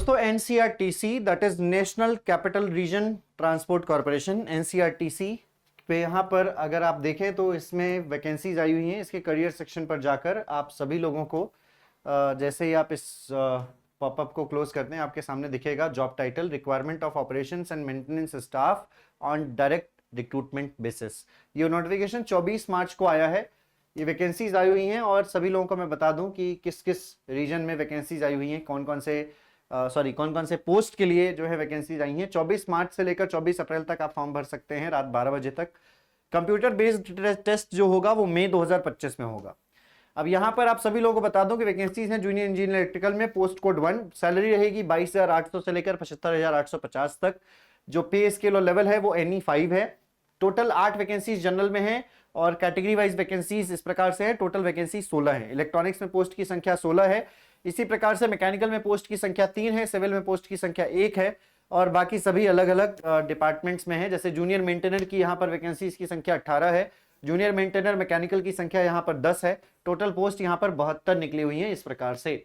दोस्तों NCRTC, that is national capital region transport corporation, NCRTC पे यहाँ पर अगर आप देखें तो इसमें वैकेंसीज आई हुई हैं। इसके करियर सेक्शन पर जाकर आप सभी लोगों को जैसे ही आप इस पॉपअप को क्लोज करते हैं आपके सामने दिखेगा job title, requirement of operations and maintenance staff on direct recruitment basis. ये नोटिफिकेशन 24 मार्च को आया है। ये वैकेंसीज आई हुई हैं और सभी लोगों को मैं बता दूं कि किस किस रीजन में वैकेंसीज आई हुई हैं, कौन कौन से पोस्ट के लिए जो है वैकेंसीज आई हैं। 24 मार्च से लेकर 24 अप्रैल तक आप फॉर्म भर सकते हैं रात 12 बजे तक। कंप्यूटर बेस्ड टेस्ट जो होगा वो मई 2025 में होगा। अब यहाँ पर आप सभी लोगों को बता दूं कि वैकेंसीज हैं जूनियर इंजीनियर इलेक्ट्रिकल में, पोस्ट कोड 1, सैलरी रहेगी 22,800 से लेकर 75,850 तक। जो पे स्केल और लेवल है वो NE5 है। टोटल 8 वैकेंसीज जनरल में है और कैटेगरी वाइज वैकेंसीज इस प्रकार से है। टोटल वैकेंसी 16 है। इलेक्ट्रॉनिक्स में पोस्ट की संख्या 16 है। इसी प्रकार से मैकेनिकल में पोस्ट की संख्या 3 है, सिविल में पोस्ट की संख्या 1 है और बाकी सभी अलग अलग डिपार्टमेंट्स में है। जैसे जूनियर मेंटेनर की यहाँ पर वैकेंसीज की संख्या 18 है, जूनियर मेंटेनर मैकेनिकल की संख्या यहाँ पर 10 है। टोटल पोस्ट यहाँ पर 72 निकली हुई है। इस प्रकार से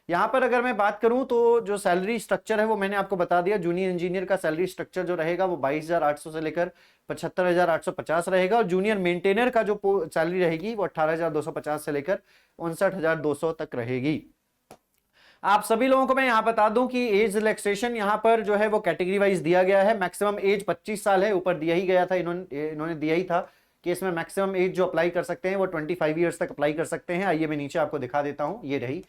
यहाँ पर अगर मैं बात करूं तो जो सैलरी स्ट्रक्चर है वो मैंने आपको बता दिया। जूनियर इंजीनियर का सैलरी स्ट्रक्चर जो रहेगा वो 22,800 से लेकर 75,850 रहेगा और जूनियर मेंटेनर का जो सैलरी रहेगी वो 18,250 से लेकर 59,200 तक रहेगी। आप सभी लोगों को मैं यहाँ बता दूं कि एज रिलैक्सेशन यहाँ पर जो है वो कैटेगरी वाइज दिया गया है। मैक्सिमम एज 25 साल है, ऊपर दिया ही गया था, इन्होंने दिया ही था कि इसमें मैक्सिमम एज जो अप्लाई कर सकते हैं वो 25 ईयर्स तक अप्लाई कर सकते हैं। आइए मैं नीचे आपको दिखा देता हूं, ये रही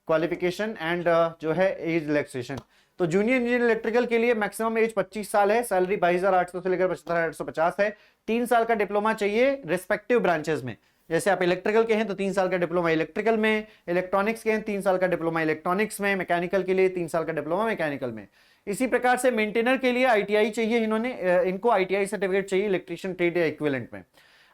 क्वालिफिकेशन एंड जो है एज रिलैक्सेशन। तो जूनियर इंजीनियर इलेक्ट्रिकल के लिए मैक्सिमम एज 25 साल है, सैलरी 22,800 से लेकर 75,850 है। 3 साल का डिप्लोमा चाहिए रिस्पेक्टिव ब्रांचेस में। जैसे आप इलेक्ट्रिकल के हैं तो 3 साल का डिप्लोमा इलेक्ट्रिकल में, इलेक्ट्रॉनिक्स के हैं 3 साल का डिप्लोमा इलेक्ट्रॉनिक्स में, मैकेनिकल के लिए 3 साल का डिप्लोमा मैकेनिकल में। इसी प्रकार से मेंटेनर के लिए ITI चाहिए, इनको ITI सर्टिफिकेट चाहिए इलेक्ट्रीशियन ट्रेड या इक्विवेलेंट में।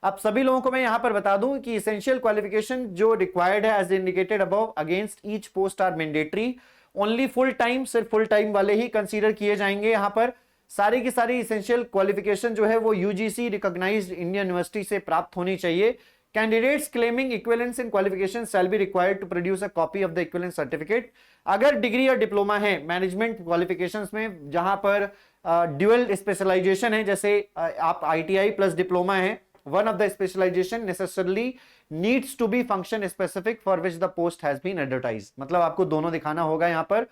अब सभी लोगों को मैं यहां पर बता दूं कि एसेंशियल क्वालिफिकेशन जो रिक्वायर्ड है as indicated above against each post are mandatory. Only full time, सिर्फ फुल टाइम वाले ही कंसीडर किए जाएंगे। यहां पर सारी की सारी एसेंशियल क्वालिफिकेशन जो है वो UGC रिकॉग्नाइज्ड इंडियन यूनिवर्सिटी से प्राप्त होनी चाहिए। Candidates claiming equivalence in qualification shall be required to produce a copy of the equivalence certificate. अगर डिग्री और डिप्लोमा है मैनेजमेंट क्वालिफिकेशंस में जहां पर ड्यूअल स्पेशलाइजेशन है, जैसे आप ITI प्लस डिप्लोमा है, one of the specialization necessarily needs to be function specific for which the post has been advertised। मतलब आपको दोनों दिखाना होगा यहाँ पर।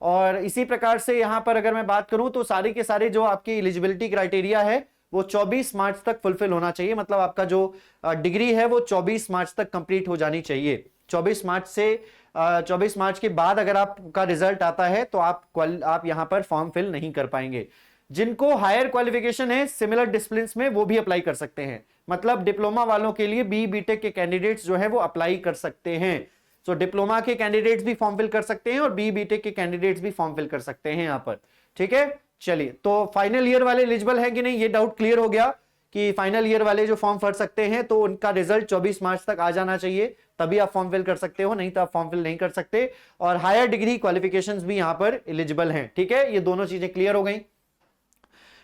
और इसी प्रकार से यहाँ पर अगर मैं बात करूं तो सारे के सारे जो आपकी एलिजिबिलिटी क्राइटेरिया है वो 24 मार्च तक फुलफिल होना चाहिए। मतलब आपका जो डिग्री है वो 24 मार्च तक कंप्लीट हो जानी चाहिए। 24 मार्च के बाद अगर आपका रिजल्ट आता है तो आप यहाँ पर फॉर्म फिल नहीं कर पाएंगे। जिनको हायर क्वालिफिकेशन है सिमिलर डिसिप्लिन्स में वो भी अप्लाई कर सकते हैं। मतलब डिप्लोमा वालों के लिए BE-BTech के कैंडिडेट्स जो है वो अप्लाई कर सकते हैं। सो डिप्लोमा के कैंडिडेट्स भी फॉर्म फिल कर सकते हैं और BE-BTech के कैंडिडेट्स भी फॉर्म फिल कर सकते हैं यहाँ पर। ठीक है, चलिए तो फाइनल ईयर वाले एलिजिबल है कि नहीं ये डाउट क्लियर हो गया कि फाइनल ईयर वाले जो फॉर्म भर सकते हैं तो उनका रिजल्ट 24 मार्च तक आ जाना चाहिए, तभी आप फॉर्म फिल कर सकते हो, नहीं तो आप फॉर्म फिल नहीं कर सकते। और हायर डिग्री क्वालिफिकेशंस भी यहाँ पर एलिजिबल हैं। ठीक है, ये दोनों चीजें क्लियर हो गई।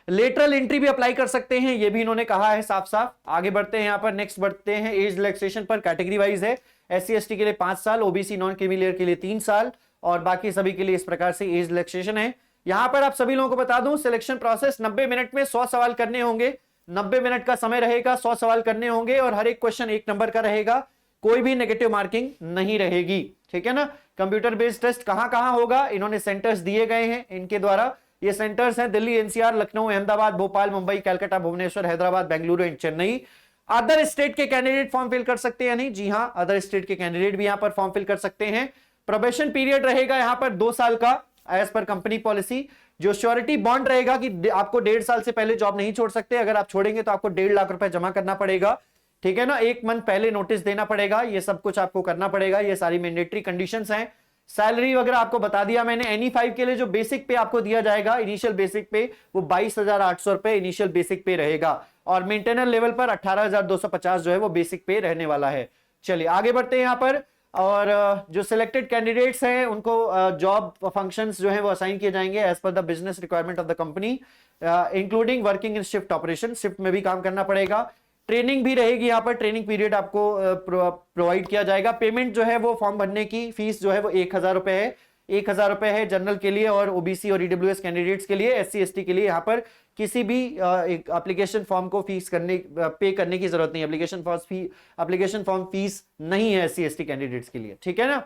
लेटरल एंट्री भी अप्लाई कर सकते हैं, ये भी इन्होंने कहा है साफ साफ। आगे बढ़ते हैं यहाँ पर, नेक्स्ट बढ़ते हैं एज रिलैक्सेशन पर। कैटेगरी वाइज है, SC/ST के लिए 5 साल, OBC नॉन क्रीमी के लिए 3 साल और बाकी सभी के लिए इस प्रकार से एज रिलैक्सेशन है। यहां पर आप सभी लोगों को बता दूं सिलेक्शन प्रोसेस 90 मिनट में 100 सवाल करने होंगे। 90 मिनट का समय रहेगा, 100 सवाल करने होंगे और हर एक क्वेश्चन 1 नंबर का रहेगा, कोई भी नेगेटिव मार्किंग नहीं रहेगी। ठीक है ना। कंप्यूटर बेस्ड टेस्ट कहां होगा इन्होंने सेंटर्स दिए गए हैं इनके द्वारा। ये सेंटर्स हैं Delhi, NCR, Lucknow, Ahmedabad, Bhopal, Mumbai, Calcutta, Bhubaneswar, Hyderabad, Bengaluru and Chennai. Other state के कैंडिडेट फॉर्म फिल कर सकते हैं नहीं? जी हां, अदर स्टेट के कैंडिडेट भी यहां पर फॉर्म फिल कर सकते हैं। प्रोबेशन पीरियड रहेगा यहां पर 2 साल का एज पर कंपनी पॉलिसी। जो श्योरिटी बॉन्ड रहेगा कि आपको 1.5 साल से पहले जॉब नहीं छोड़ सकते, अगर आप छोड़ेंगे तो आपको 1.5 लाख रुपए जमा करना पड़ेगा। ठीक है ना, 1 मंथ पहले नोटिस देना पड़ेगा, ये सब कुछ आपको करना पड़ेगा, ये सारी मैंडेटरी कंडीशंस हैं। सैलरी वगैरह आपको बता दिया मैंने। NE5 के लिए जो बेसिक पे आपको दिया जाएगा इनिशियल बेसिक पे वो 22,800 रुपए इनिशियल बेसिक पे रहेगा और मेंटेनर लेवल पर 18,250 जो है वो बेसिक पे रहने वाला है। चलिए आगे बढ़ते हैं यहाँ पर। और जो सिलेक्टेड कैंडिडेट्स हैं उनको जॉब फंक्शंस जो है वो असाइन किए जाएंगे as per the business requirement of the company, including working in shift operation. Shift में भी काम करना पड़ेगा। ट्रेनिंग भी रहेगी यहाँ पर, ट्रेनिंग पीरियड आपको प्रोवाइड किया जाएगा। पेमेंट जो है वो फॉर्म भरने की फीस जो है वो 1,000 रुपए है। 1000 रुपए है जनरल के लिए, और ओबीसी और ईडब्ल्यूएस कैंडिडेट्स के लिए, एससी एसटी के लिए यहाँ पर किसी भी एप्लीकेशन फॉर्म को पे करने की जरूरत नहीं। एप्लीकेशन फॉर्म फीस नहीं है एससी एसटी कैंडिडेट्स के लिए, ठीक है ना।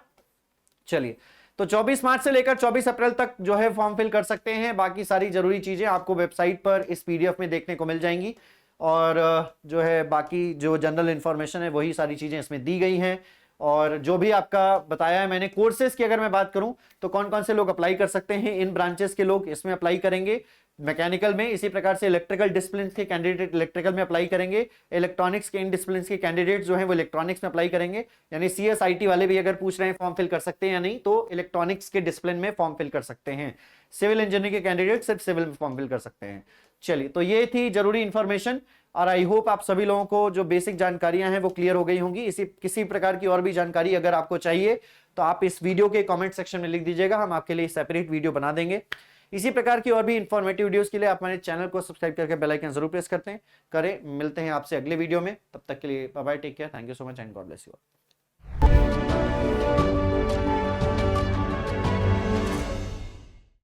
चलिए, तो 24 मार्च से लेकर 24 अप्रैल तक जो है फॉर्म फिल कर सकते हैं। बाकी सारी जरूरी चीजें आपको वेबसाइट पर इस पीडीएफ में देखने को मिल जाएंगी, और जो है बाकी जो जनरल इंफॉर्मेशन है वही सारी चीजें इसमें दी गई हैं। और जो भी आपका बताया है मैंने, कोर्सेज की अगर मैं बात करूं तो कौन कौन से लोग अप्लाई कर सकते हैं, इन ब्रांचेस के लोग इसमें अप्लाई करेंगे, मैकेनिकल में, इसी प्रकार से इलेक्ट्रिकल डिसिप्लिन के कैंडिडेट इलेक्ट्रिकल में अप्लाई करेंगे, इलेक्ट्रॉनिक्स के इन डिसिप्लिन के कैंडिडेट जो हैं वो इलेक्ट्रॉनिक्स में अप्लाई करेंगे। यानी सीएसआईटी वाले भी अगर पूछ रहे हैं फॉर्म फिल कर सकते हैं या नहीं, तो इलेक्ट्रॉनिक्स के डिसिप्लिन में फॉर्म फिल कर सकते हैं। सिविल इंजीनियरिंग के कैंडिडेट सिर्फ सिविल में फॉर्म फिल कर सकते हैं। चलिए, तो ये थी जरूरी इंफॉर्मेशन, और आई होप आप सभी लोगों को जो बेसिक जानकारियां हैं वो क्लियर हो गई होंगी। इसी किसी प्रकार की और भी जानकारी अगर आपको चाहिए तो आप इस वीडियो के कमेंट सेक्शन में लिख दीजिएगा, हम आपके लिए सेपरेट वीडियो बना देंगे। इसी प्रकार की और भी इंफॉर्मेटिव वीडियोस के लिए आप हमारे चैनल को सब्सक्राइब करके बेल आइकन जरूर प्रेस करें। मिलते हैं आपसे अगले वीडियो में, तब तक के लिए bye bye, take care, thank you so much and God bless you all.